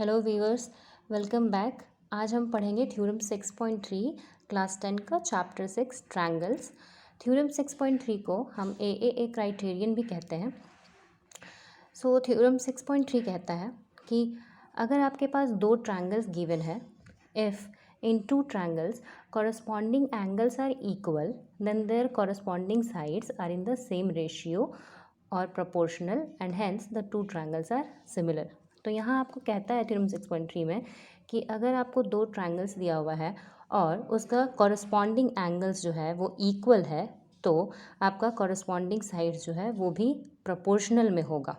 Hello viewers, welcome back. आज हम पढ़ेंगे थ्योरम 6.3 क्लास 10 का चैप्टर 6 ट्रायंगल्स। थ्योरम 6.3 को हम ए क्राइटेरियन भी कहते हैं। थ्योरम 6.3 कहता है कि अगर आपके पास दो ट्रायंगल्स गिवन है, if in two triangles corresponding angles are equal, then their corresponding sides are in the same ratio or proportional and hence the two triangles are similar। तो यहाँ आपको कहता है थ्योरम 6.3 में कि अगर आपको दो ट्रायंगल्स दिया हुआ है और उसका कॉरस्पॉन्डिंग एंगल्स जो है वो इक्वल है, तो आपका कॉरस्पॉन्डिंग साइड्स जो है वो भी प्रोपोर्शनल में होगा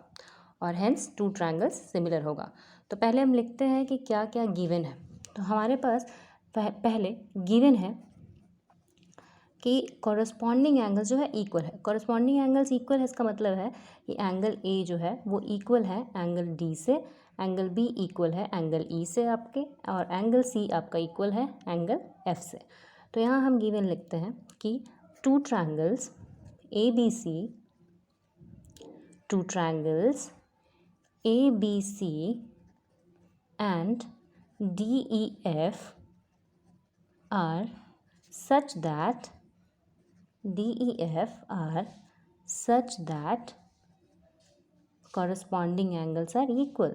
और हेंस टू ट्रायंगल्स सिमिलर होगा। तो पहले हम लिखते हैं कि क्या क्या गिवन है। तो हमारे पास पहले गिवन है कि कॉरस्पॉन्डिंग एंगल्स जो है इक्वल है। कॉरस्पॉन्डिंग एंगल्स इक्वल है, इसका मतलब है कि एंगल ए जो है वो इक्वल है एंगल डी से, एंगल बी इक्वल है एंगल ई से आपके, और एंगल सी आपका इक्वल है एंगल एफ से। तो यहाँ हम गिवन लिखते हैं कि two triangles A B C, two triangles A B C and D E F are such that DEF are such that corresponding angles are equal।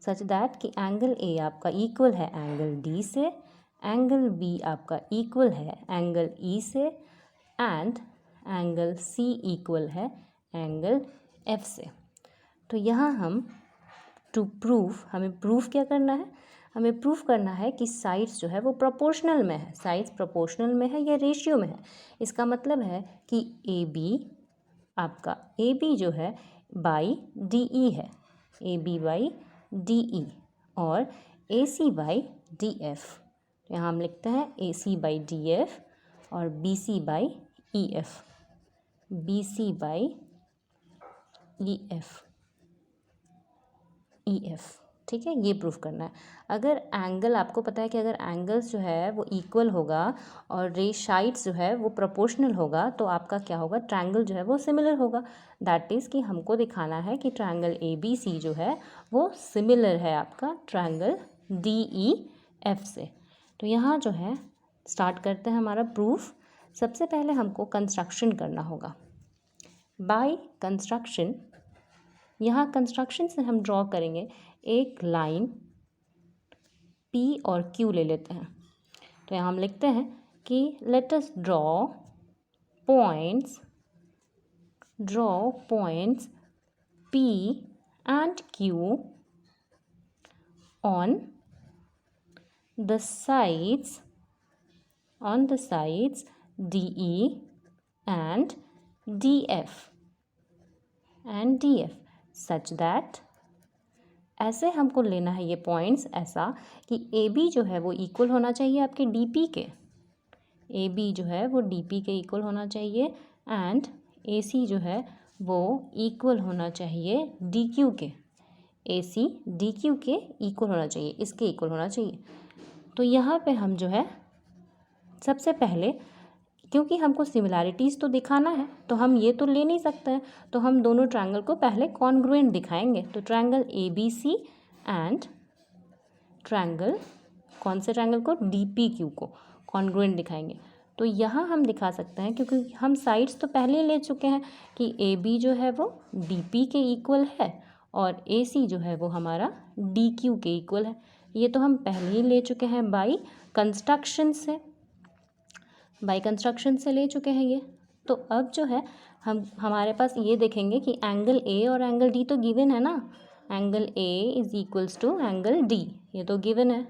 such that कि angle A आपका equal है angle D से, angle B आपका equal है angle E से, and angle C equal है angle F से। तो यहाँ हम हमें प्रूफ क्या करना है? हमें प्रूफ करना है कि साइड्स जो है वो प्रोपोर्शनल में है। साइड्स प्रोपोर्शनल में है या रेशियो में है। इसका मतलब है कि ए बी जो है बाई डी ई है, A B by D E, और A C by D F. यहाँ हम लिखते हैं A C by D F और B C by E F, B C by E F, E F. ठीक है, ये प्रूफ करना है। अगर एंगल, आपको पता है कि अगर एंगल्स जो है वो इक्वल होगा और साइड्स जो है वो प्रोपोर्शनल होगा, तो आपका क्या होगा? ट्रायंगल जो है वो सिमिलर होगा। दैट इज़ कि हमको दिखाना है कि ट्रायंगल ए बी सी जो है वो सिमिलर है आपका ट्रायंगल डी ई एफ से। तो यहाँ जो है स्टार्ट करते हैं हमारा प्रूफ। सबसे पहले हमको कंस्ट्रक्शन करना होगा। बाय कंस्ट्रक्शन, यहाँ कंस्ट्रक्शन से हम ड्रॉ करेंगे एक लाइन P और Q ले लेते हैं। तो यहाँ हम लिखते हैं कि let us draw points P and Q on the sides DE and DF such that, ऐसे हमको लेना है ये पॉइंट्स ऐसा कि ए बी जो है वो इक्वल होना चाहिए आपके डी पी के, ए बी जो है वो डी पी के इक्वल होना चाहिए, एंड ए सी जो है वो इक्वल होना चाहिए डी क्यू के, ए सी डी क्यू के इक्वल होना चाहिए, इसके इक्वल होना चाहिए। तो यहाँ पे हम जो है सबसे पहले, क्योंकि हमको सिमिलैरिटीज़ तो दिखाना है, तो हम ये तो ले नहीं सकते हैं, तो हम दोनों ट्रायंगल को पहले कॉन्ग्रुएंट दिखाएंगे। तो triangle A B C and triangle, कौन से ट्रायंगल को? डी पी क्यू को कॉन्ग्रुएंट दिखाएंगे। तो यहाँ हम दिखा सकते हैं क्योंकि हम साइड्स तो पहले ले चुके हैं कि ए बी जो है वो डी पी के इक्वल है और ए सी जो है वो हमारा डी क्यू के इक्वल है। ये तो हम पहले ही ले चुके हैं बाई कंस्ट्रक्शन से ले चुके हैं ये। तो अब जो है हमारे पास ये देखेंगे कि एंगल ए और एंगल डी तो गिवन है ना, angle A is equals to angle D, ये तो गिवन है।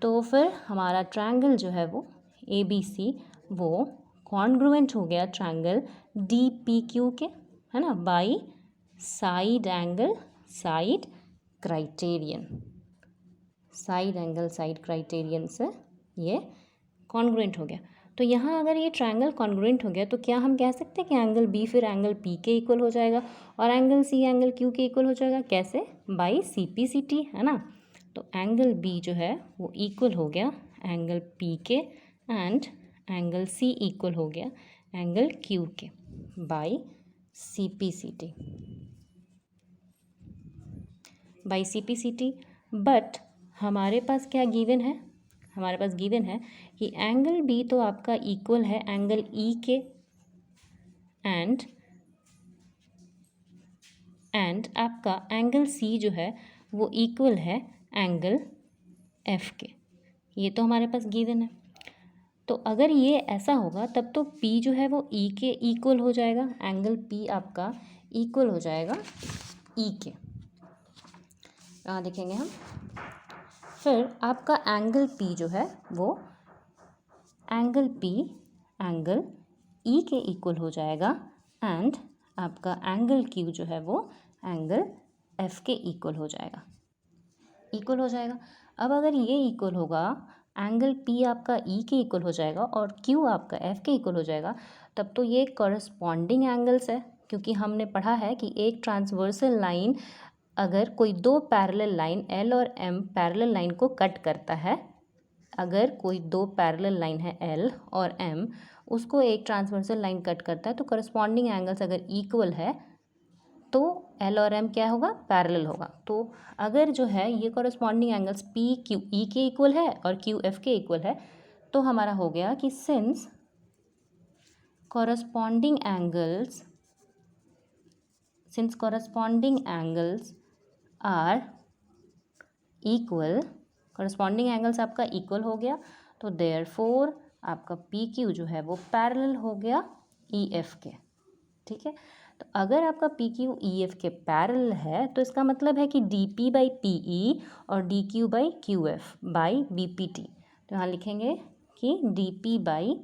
तो फिर हमारा ट्रायंगल जो है वो ए बी सी वो कॉन्ग्रुएंट हो गया ट्रायंगल डी पी क्यू के, है ना, बाई साइड क्राइटेरियन से ये कॉन्ग्रुएंट हो गया। तो यहाँ अगर ये ट्रायंगल कॉन्ग्रुएंट हो गया तो क्या हम कह सकते हैं कि एंगल बी फिर एंगल पी के इक्वल हो जाएगा और एंगल सी एंगल क्यू के इक्वल हो जाएगा? कैसे? By C P C T, है ना। तो एंगल बी जो है वो इक्वल हो गया एंगल पी के एंड एंगल सी इक्वल हो गया एंगल क्यू के by C P C T. By CPCT। But हमारे पास क्या गिवन है, हमारे पास गिवन है कि एंगल B तो आपका इक्वल है एंगल E के एंड आपका एंगल C जो है वो इक्वल है एंगल F के। ये तो हमारे पास गिवन है। तो अगर ये ऐसा होगा तब तो P जो है वो E के इक्वल हो जाएगा, एंगल P आपका इक्वल हो जाएगा E के। यहाँ देखेंगे हम, फिर आपका एंगल P जो है वो एंगल P एंगल E के इक्वल हो जाएगा एंड आपका एंगल Q जो है वो एंगल F के इक्वल हो जाएगा, इक्वल हो जाएगा। अब अगर ये इक्वल होगा, एंगल P आपका E के इक्वल हो जाएगा और Q आपका F के इक्वल हो जाएगा, तब तो ये कॉरस्पॉन्डिंग एंगल्स है, क्योंकि हमने पढ़ा है कि एक ट्रांसवर्सल लाइन अगर कोई दो पैरेलल लाइन L और M पैरेलल लाइन को कट करता है, अगर कोई दो पैरेलल लाइन है L और M, उसको एक ट्रांसवर्सल लाइन कट करता है, तो कॉरस्पॉन्डिंग एंगल्स अगर इक्वल है तो L और M क्या होगा, पैरेलल होगा। तो अगर जो है ये corresponding angles P Q E के इक्वल है और Q F के इक्वल है, तो हमारा हो गया कि since corresponding angles are equal, corresponding angles आपका इक्वल हो गया, तो देयरफॉर आपका पी क्यू जो है वो पैरेलल हो गया ई एफ के। ठीक है, तो अगर आपका पी क्यू ई एफ के पैरेलल है तो इसका मतलब है कि D P by P E और D Q by Q F by B P T. तो यहाँ लिखेंगे कि D P by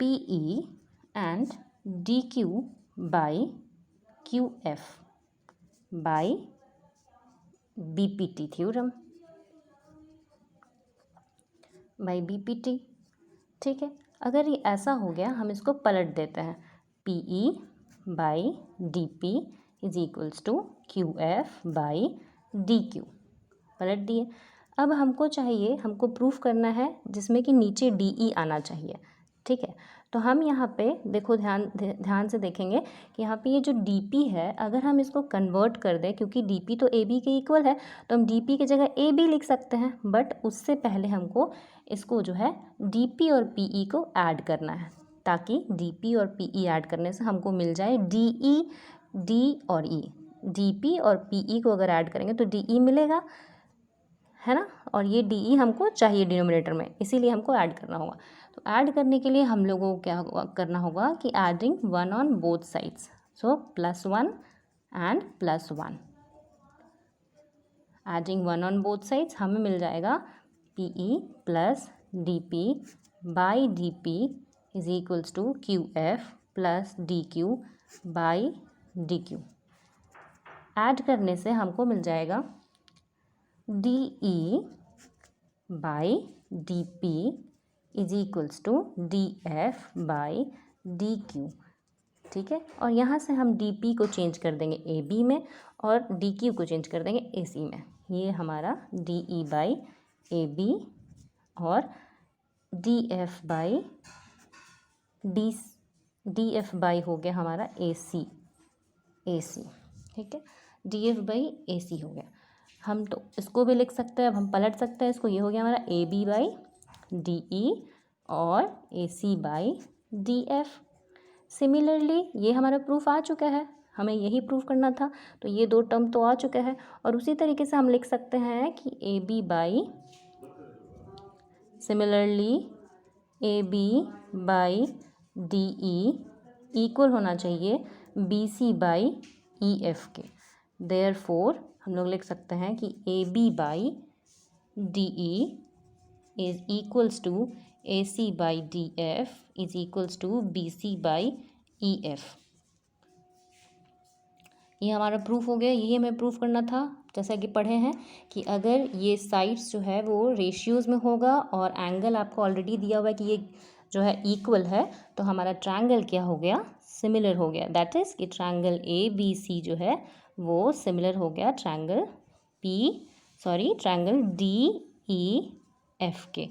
P E and D Q by Q F by B P T theorem, by B P T. ठीक है, अगर ये ऐसा हो गया, हम इसको पलट देते हैं, P E by D P is equals to Q F by D Q, पलट दिए। अब हमको चाहिए, हमको प्रूफ करना है जिसमें कि नीचे डी ई आना चाहिए। ठीक है, तो हम यहाँ पे देखो, ध्यान से देखेंगे कि यहाँ पे ये जो डी पी है, अगर हम इसको कन्वर्ट कर दें, क्योंकि डी पी तो ए बी के इक्वल है, तो हम डी पी की जगह ए बी लिख सकते हैं, बट उससे पहले हमको इसको जो है डी पी और पी ई को ऐड करना है, ताकि डी पी और पी ई ऐड करने से हमको मिल जाए डी ई, डी और ई। डी पी और पी ई को अगर ऐड करेंगे तो डी ई मिलेगा, है ना, और ये डी ई हमको चाहिए डिनोमिनेटर में, इसीलिए हमको ऐड करना होगा। तो ऐड करने के लिए हम लोगों को क्या करना होगा कि adding one on both sides, so +1 and +1, adding one on both sides हमें मिल जाएगा P E plus D P by D P is equals to Q F plus D Q by D Q. Add करने से हमको मिल जाएगा D E by D P is equals to D F by D Q. ठीक है, और यहाँ से हम डी पी को चेंज कर देंगे ए बी में और डी क्यू को चेंज कर देंगे ए सी में। ये हमारा D E by A B और D F by D F by हो गया हमारा ए सी। ठीक है, D F by A C हो गया। हम तो इसको भी लिख सकते हैं, अब हम पलट सकते हैं इसको, ये हो गया हमारा A B by D E और A C by D F. Similarly ये हमारा प्रूफ आ चुका है, हमें यही प्रूफ करना था, तो ये दो टर्म तो आ चुके हैं। और उसी तरीके से हम लिख सकते हैं कि A B by, similarly A B by D E equal होना चाहिए B C by E F के। देयरफॉर हम लोग लिख सकते हैं कि A B by D E is equals to A C by D F is equals to B C by E F. ये हमारा प्रूफ हो गया, यही हमें प्रूफ करना था। जैसा कि पढ़े हैं कि अगर ये साइड्स जो है वो रेशियोज़ में होगा और एंगल आपको ऑलरेडी दिया हुआ है कि ये जो है इक्वल है, तो हमारा ट्रायंगल क्या हो गया, सिमिलर हो गया। दैट इज़ कि ट्रायंगल ए बी सी जो है वो सिमिलर हो गया ट्रायंगल डी ई एफ के।